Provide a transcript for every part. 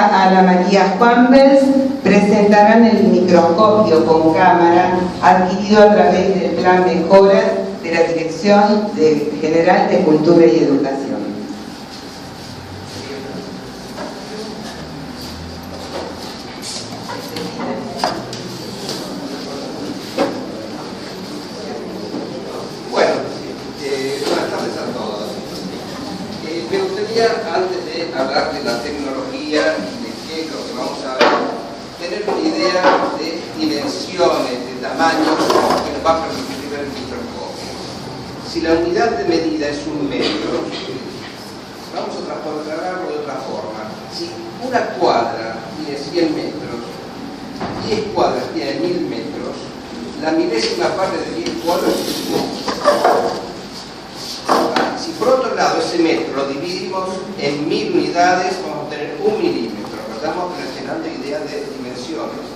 Ana María Juanvels presentarán el microscopio con cámara adquirido a través del Plan Mejoras de la Dirección General de Cultura y Educación. Bueno, buenas tardes a todos. Me gustaría, antes de hablar de la tecnología y de qué es lo que vamos a ver, tener una idea de dimensiones, de tamaños que nos va a permitir ver el microscopio. Si la unidad de medida es un metro, vamos a trasladarlo de otra forma. Si una cuadra tiene 100 metros, 10 cuadras tienen 1000 metros, la milésima parte de 10 cuadras es 1 metro. Si por otro lado ese metro lo dividimos en 1000 unidades, vamos a tener 1 milímetro. Estamos relacionando ideas de dimensiones.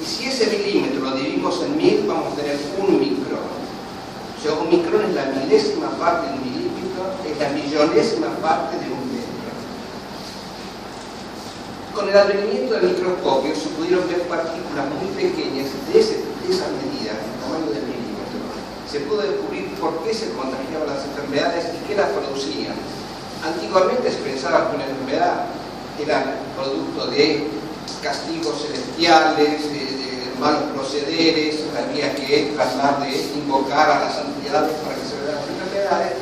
Y si ese milímetro lo dividimos en 1000, vamos a tener 1 micrón. O sea, 1 micrón es la milésima parte de un milímetro, es la millonésima parte de un metro. Con el advenimiento del microscopio se pudieron ver partículas muy pequeñas de esa medida, el tamaño del milímetro. Se pudo descubrir por qué se contagiaban las enfermedades y qué las producían. Antiguamente se pensaba que una enfermedad era producto de castigos celestiales, de malos procederes, había que tratar de invocar a las santidades para que se vean las enfermedades.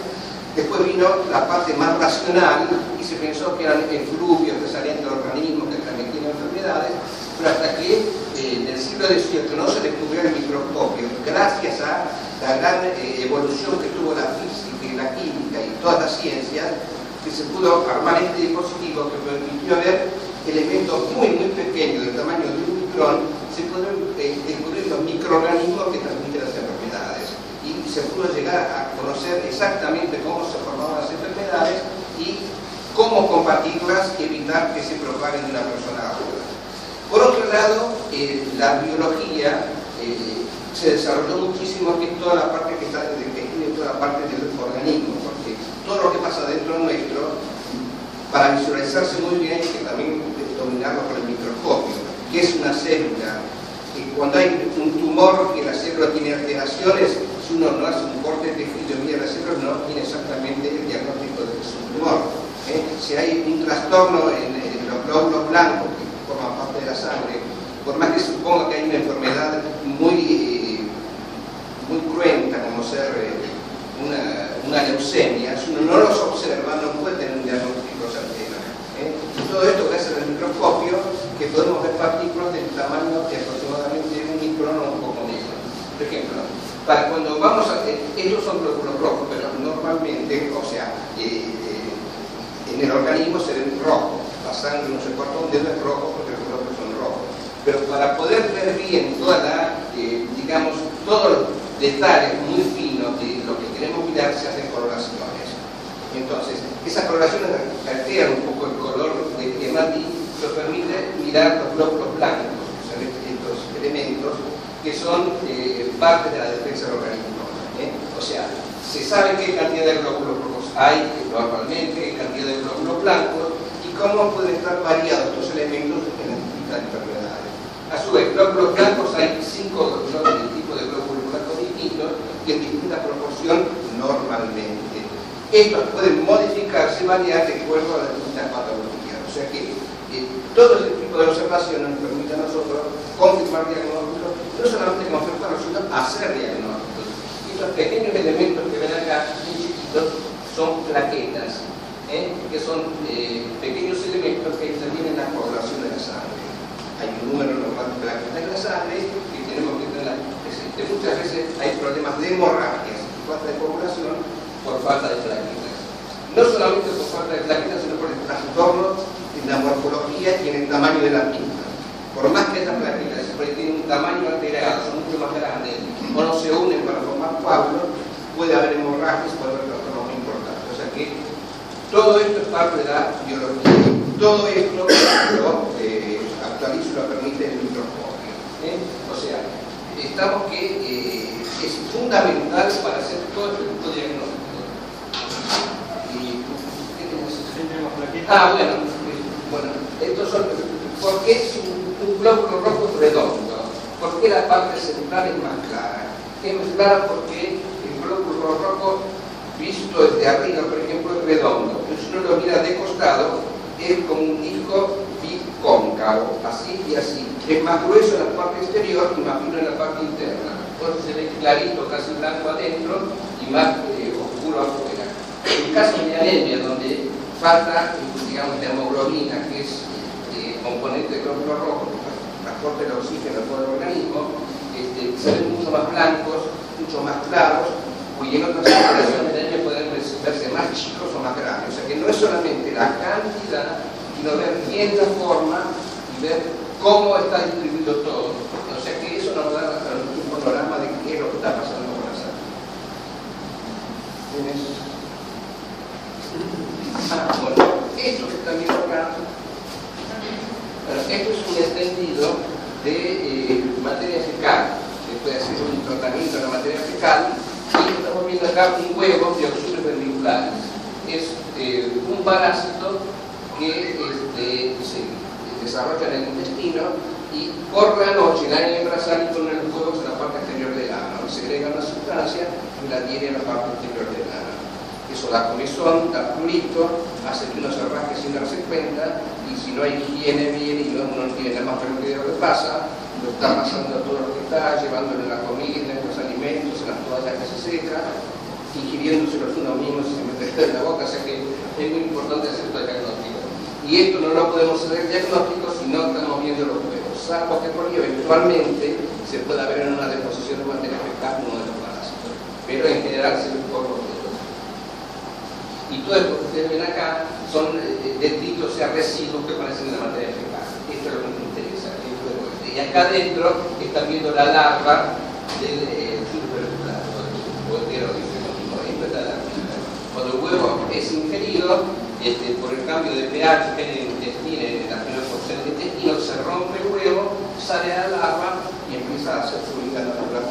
Después vino la parte más racional y se pensó que eran efluvios que salían del organismo que transmitían enfermedades, pero hasta que en el siglo XVIII no se descubrió el microscopio, gracias a la gran evolución que tuvo la física y la química y todas las ciencias, que se pudo armar este dispositivo que permitió ver elementos muy pequeños del tamaño de un micrón. Se pudieron descubrir los microorganismos que transmiten las enfermedades y se pudo llegar a conocer exactamente cómo se formaban las enfermedades y cómo combatirlas y evitar que se propaguen de una persona a otra. Por otro lado, la biología se desarrolló muchísimo, que es toda la parte que tiene toda la parte del organismo, porque todo lo que pasa dentro nuestro, para visualizarse muy bien, hay que también dominarlo con el microscopio, que es una célula. Y cuando hay un tumor que la célula tiene alteraciones, si uno no hace un corte de tejido y mira la célula, no tiene exactamente el diagnóstico de que es un tumor. Si hay un trastorno en los glóbulos blancos que forman parte de la sangre, por más que suponga que hay una enfermedad muy cruenta como ser una leucemia, si uno no los observa no puede tener un diagnóstico certero. Y todo esto gracias al microscopio, que podemos ver partículas del tamaño de aproximadamente 1 micrón o un poco menos. Por ejemplo, para cuando vamos a... estos son glóbulos rojos, pero normalmente, o sea, en el organismo se ven rojos. La sangre no se corta un dedo, es rojo porque los glóbulos son rojos. Pero para poder ver bien toda la, digamos, todos los detalles muy finos de lo que queremos mirar, se hacen coloraciones. Entonces, esas coloraciones alteran un poco el color de hematí, nos permite mirar los glóbulos blancos, que son estos elementos que son parte de la defensa del organismo. O sea, se sabe qué cantidad de glóbulos rojos hay normalmente, qué cantidad de glóbulos blancos y cómo pueden estar variados estos elementos en las distintas enfermedades. A su vez, glóbulos blancos hay 5 tipos de glóbulos blancos distintos y en distinta proporción normalmente. Estos pueden modificarse, variar de acuerdo a las distintas patologías. O sea que todo ese tipo de observaciones nos permite a nosotros confirmar diagnósticos, no solamente confirmarlos, sino hacer diagnósticos. Estos pequeños elementos que ven acá, muy chiquitos, son plaquetas, que son pequeños elementos que intervienen en la coagulación de la sangre. Hay un número normal de plaquetas en la sangre que tenemos que tener presente. Muchas veces hay problemas de hemorragias, falta de coagulación, por falta de plaquetas. No solamente por falta de plaquetas, sino por el trastorno en la morfología y en el tamaño de la misma. Por más que estas plaquetas tienen un tamaño alterado, son mucho más grandes, o no se unen para formar coágulos, puede haber hemorragias, puede haber trastornos muy importantes. O sea que todo esto es parte de la biología. Todo esto lo actualizo y lo permite el microscopio. O sea, estamos que es fundamental para hacer todo este tipo de diagnóstico. ¿Qué tenemos? Bueno, ¿Por qué es un glóbulo rojo redondo? ¿Por qué la parte central es más clara? Es más clara porque el glóbulo rojo, visto desde arriba, por ejemplo, es redondo. Pero si uno lo mira de costado, es como un disco bicóncavo, así y así. Es más grueso en la parte exterior y más fino en la parte interna. Entonces se ve clarito, casi blanco adentro y más oscuro afuera. En el caso de anemia, donde falta, digamos, de hemoglobina, que es componente del glóbulo rojo, que transporta el oxígeno por el organismo, se ven mucho más blancos, mucho más claros, y en otras operaciones de anemia pueden verse más chicos o más grandes. O sea que no es solamente la cantidad, sino ver bien la forma y ver cómo está distribuido todo. O sea que eso nos da un panorama de qué es lo que está pasando con la salud. Bueno, esto que están viendo acá, bueno, esto es un extendido de materia fecal. Se puede hacer un tratamiento de la materia fecal y estamos viendo acá un huevo de oxígenos ventriculares. Es un parásito que se desarrolla en el intestino y por la noche la hembra sale con los huevos en la parte exterior del ano, segrega una sustancia y la tiene en la parte exterior del ano. Eso da comezón, da prurito, hace que uno se rasque sin darse cuenta, y si no hay higiene bien y uno no tiene la más menor idea de lo que pasa, lo está pasando todo lo que está, llevándolo en la comida, en los alimentos, en las toallas que se seca, ingiriéndoselos uno mismo si se mete en la boca. O sea que es muy importante hacer todo el diagnóstico. Y esto no lo podemos hacer el diagnóstico si no estamos viendo los huevos, salvo que por ello eventualmente se pueda ver en una deposición de materia fecal uno de los parásitos, pero en general se ve por los huevos. Y todo esto que ustedes ven acá son detritos, o sea, residuos que aparecen en la materia fecal. Esto es lo que nos interesa. Y acá adentro están viendo la larva del superfluado, esto es la larva. Cuando el huevo es ingerido, por el cambio de pH que hay en el intestino, en la primera porción del intestino, se rompe el huevo, sale a la larva y empieza a hacer su vida natural.